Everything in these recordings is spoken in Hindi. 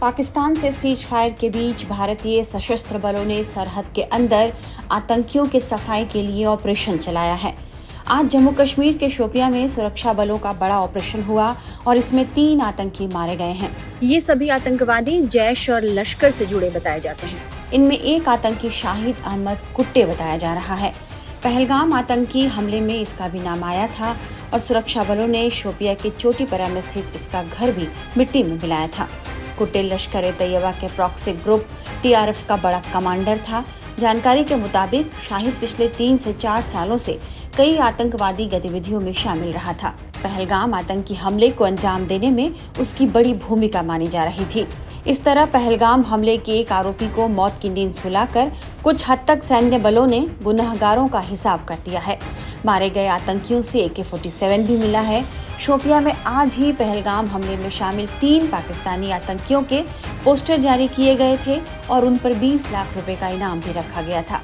पाकिस्तान से सीज फायर के बीच भारतीय सशस्त्र बलों ने सरहद के अंदर आतंकियों के सफाई के लिए ऑपरेशन चलाया है। आज जम्मू कश्मीर के शोपियां में सुरक्षा बलों का बड़ा ऑपरेशन हुआ और इसमें 3 आतंकी मारे गए हैं। ये सभी आतंकवादी जैश और लश्कर से जुड़े बताए जाते हैं। इनमें एक आतंकी शाहिद अहमद कुट्टे बताया जा रहा है। पहलगाम आतंकी हमले में इसका भी नाम आया था और सुरक्षा बलों ने शोपिया के चोटीपरा में स्थित इसका घर भी मिट्टी में मिलाया था। कुट्टे लश्कर-ए-तैयबा के प्रॉक्सी ग्रुप टीआरएफ का बड़ा कमांडर था। जानकारी के मुताबिक शाहिद पिछले 3 से 4 सालों से कई आतंकवादी गतिविधियों में शामिल रहा था। पहलगाम आतंकी हमले को अंजाम देने में उसकी बड़ी भूमिका मानी जा रही थी। इस तरह पहलगाम हमले के एक आरोपी को मौत की नींद सुलाकर कुछ हद तक सैन्य बलों ने गुनहगारों का हिसाब कर दिया है। मारे गए आतंकियों से AK-47 भी मिला है। शोपिया में आज ही पहलगाम हमले में शामिल 3 पाकिस्तानी आतंकियों के पोस्टर जारी किए गए थे और उन पर 20 लाख रुपए का इनाम भी रखा गया था।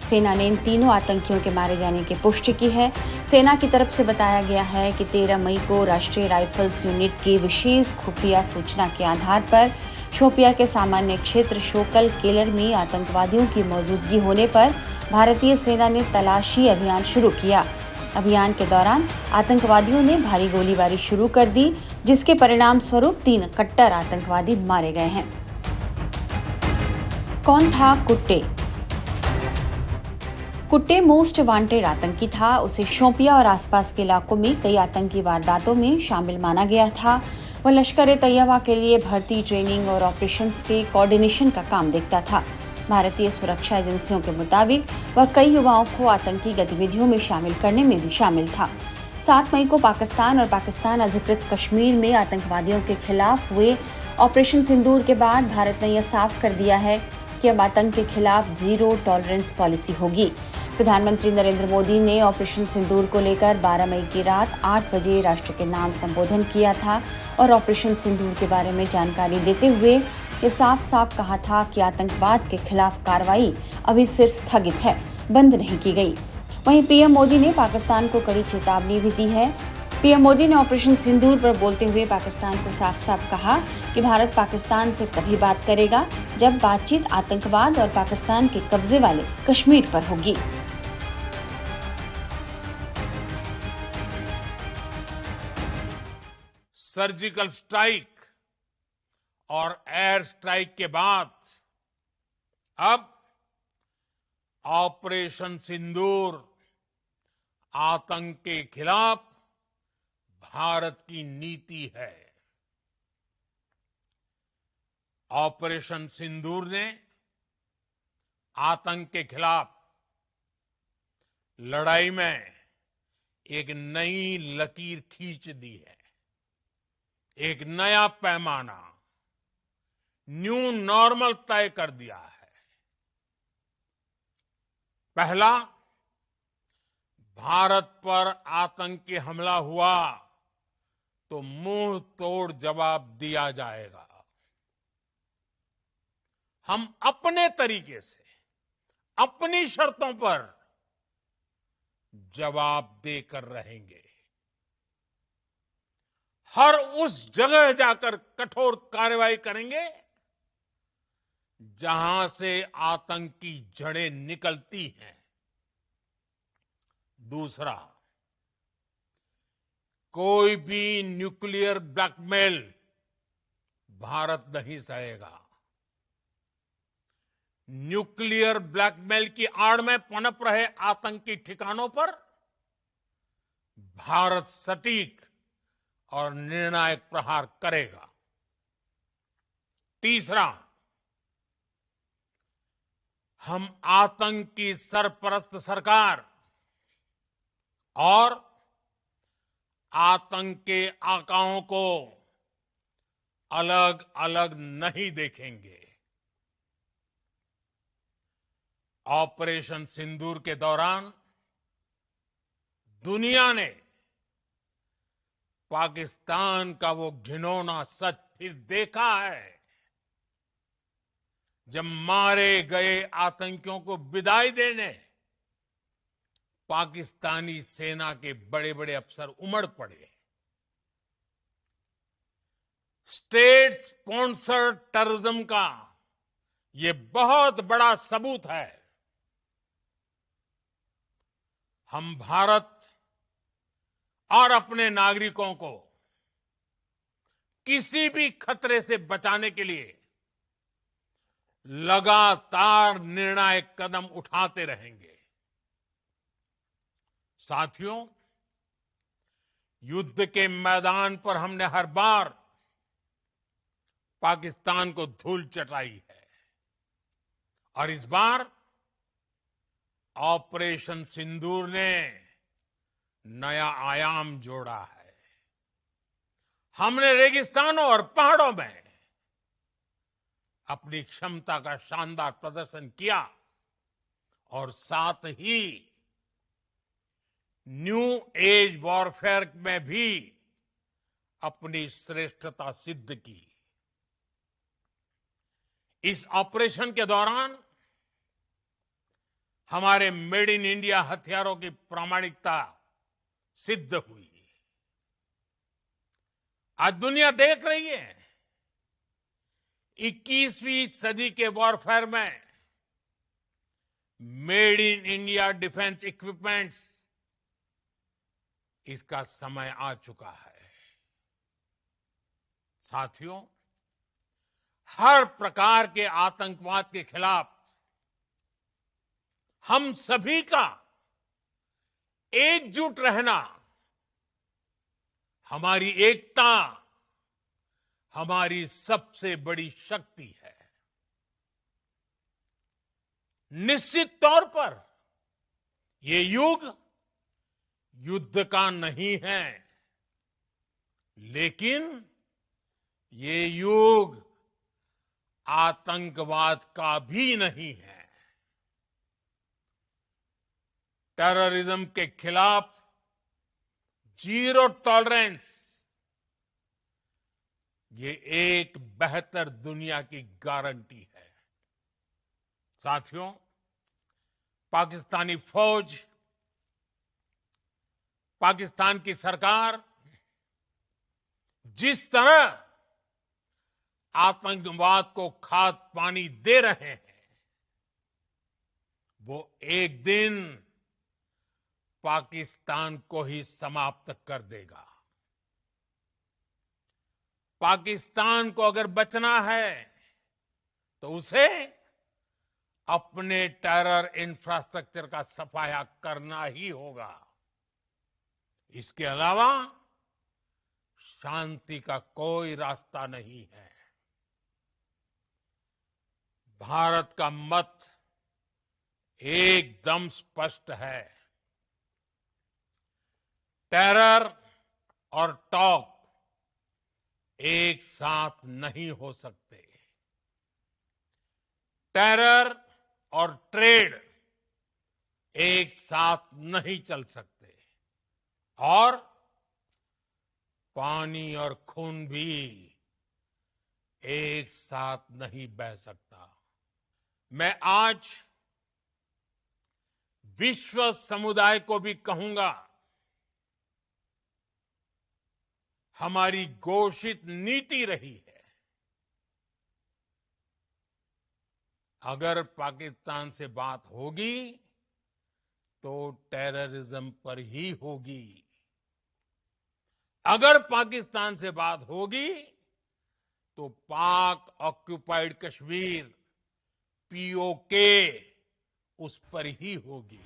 सेना ने इन तीनों आतंकियों के मारे जाने की पुष्टि की है। सेना की तरफ से बताया गया है कि 13 मई को राष्ट्रीय राइफल्स यूनिट की विशेष खुफिया सूचना के आधार पर शोपिया के सामान्य क्षेत्र शोकल केलर में आतंकवादियों की मौजूदगी होने पर भारतीय सेना ने तलाशी अभियान शुरू किया। अभियान के दौरान आतंकवादियों ने भारी गोलीबारी शुरू कर दी, जिसके परिणाम स्वरूप 3 कट्टर आतंकवादी मारे गए हैं। कौन था कुट्टे? कुट्टे मोस्ट वांटेड आतंकी था। उसे शोपिया और आसपास के इलाकों में कई आतंकी वारदातों में शामिल माना गया था। वह लश्कर-ए-तैयबा के लिए भर्ती, ट्रेनिंग और ऑपरेशंस के कोऑर्डिनेशन का काम देखता था। भारतीय सुरक्षा एजेंसियों के मुताबिक वह कई युवाओं को आतंकी गतिविधियों में शामिल करने में भी शामिल था। 7 मई को पाकिस्तान और पाकिस्तान अधिकृत कश्मीर में आतंकवादियों के खिलाफ हुए ऑपरेशन सिंदूर के बाद भारत ने यह साफ कर दिया है कि अब आतंक के खिलाफ जीरो टॉलरेंस पॉलिसी होगी। प्रधानमंत्री नरेंद्र मोदी ने ऑपरेशन सिंदूर को लेकर 12 मई की रात 8 बजे राष्ट्र के नाम संबोधन किया था और ऑपरेशन सिंदूर के बारे में जानकारी देते हुए ये साफ साफ कहा था कि आतंकवाद के खिलाफ कार्रवाई अभी सिर्फ स्थगित है, बंद नहीं की गई। वहीं पीएम मोदी ने पाकिस्तान को कड़ी चेतावनी भी दी है। पीएम मोदी ने ऑपरेशन सिंदूर पर बोलते हुए पाकिस्तान को साफ साफ कहा कि भारत पाकिस्तान से तभी बात करेगा जब बातचीत आतंकवाद और पाकिस्तान के कब्जे वाले कश्मीर पर होगी। सर्जिकल स्ट्राइक और एयर स्ट्राइक के बाद अब ऑपरेशन सिंदूर आतंक के खिलाफ भारत की नीति है। ऑपरेशन सिंदूर ने आतंक के खिलाफ लड़ाई में एक नई लकीर खींच दी है, एक नया पैमाना, न्यू नॉर्मल तय कर दिया है। पहला, भारत पर आतंकी हमला हुआ तो मुंह तोड़ जवाब दिया जाएगा। हम अपने तरीके से, अपनी शर्तों पर जवाब देकर रहेंगे। हर उस जगह जाकर कठोर कार्रवाई करेंगे जहां से आतंक की जड़ें निकलती हैं। दूसरा, कोई भी न्यूक्लियर ब्लैकमेल भारत नहीं सहेगा। न्यूक्लियर ब्लैकमेल की आड़ में पनप रहे आतंकी ठिकानों पर भारत सटीक और निर्णायक प्रहार करेगा। तीसरा, हम आतंक की सरपरस्त सरकार और आतंक के आकाओं को अलग अलग नहीं देखेंगे। ऑपरेशन सिंदूर के दौरान दुनिया ने पाकिस्तान का वो घिनौना सच फिर देखा है, जब मारे गए आतंकियों को विदाई देने पाकिस्तानी सेना के बड़े बड़े अफसर उमड़ पड़े। स्टेट स्पॉन्सर्ड टेररिज्म का ये बहुत बड़ा सबूत है। हम भारत और अपने नागरिकों को किसी भी खतरे से बचाने के लिए लगातार निर्णायक कदम उठाते रहेंगे। साथियों, युद्ध के मैदान पर हमने हर बार पाकिस्तान को धूल चटाई है और इस बार ऑपरेशन सिंदूर ने नया आयाम जोड़ा है। हमने रेगिस्तानों और पहाड़ों में अपनी क्षमता का शानदार प्रदर्शन किया और साथ ही न्यू एज वॉरफेयर में भी अपनी श्रेष्ठता सिद्ध की। इस ऑपरेशन के दौरान हमारे मेड इन इंडिया हथियारों की प्रामाणिकता सिद्ध हुई। आज दुनिया देख रही है 21वीं सदी के वॉरफेयर में made in India defence equipments, इसका समय आ चुका है। साथियों, हर प्रकार के आतंकवाद के खिलाफ हम सभी का एकजुट रहना, हमारी एकता हमारी सबसे बड़ी शक्ति है। निश्चित तौर पर ये युग युद्ध का नहीं है, लेकिन ये युग आतंकवाद का भी नहीं है। टेररिज्म के खिलाफ जीरो टॉलरेंस, ये एक बेहतर दुनिया की गारंटी है। साथियों, पाकिस्तानी फौज, पाकिस्तान की सरकार जिस तरह आतंकवाद को खाद पानी दे रहे हैं, वो एक दिन पाकिस्तान को ही समाप्त कर देगा। पाकिस्तान को अगर बचना है तो उसे अपने टेरर इंफ्रास्ट्रक्चर का सफाया करना ही होगा। इसके अलावा शांति का कोई रास्ता नहीं है। भारत का मत एकदम स्पष्ट है। टेरर और टॉक एक साथ नहीं हो सकते। टेरर और ट्रेड एक साथ नहीं चल सकते और पानी और खून भी एक साथ नहीं बह सकता। मैं आज विश्व समुदाय को भी कहूंगा, हमारी घोषित नीति रही है, अगर पाकिस्तान से बात होगी तो टेररिज्म पर ही होगी। अगर पाकिस्तान से बात होगी तो पाक ऑक्युपाइड कश्मीर, पीओके, उस पर ही होगी।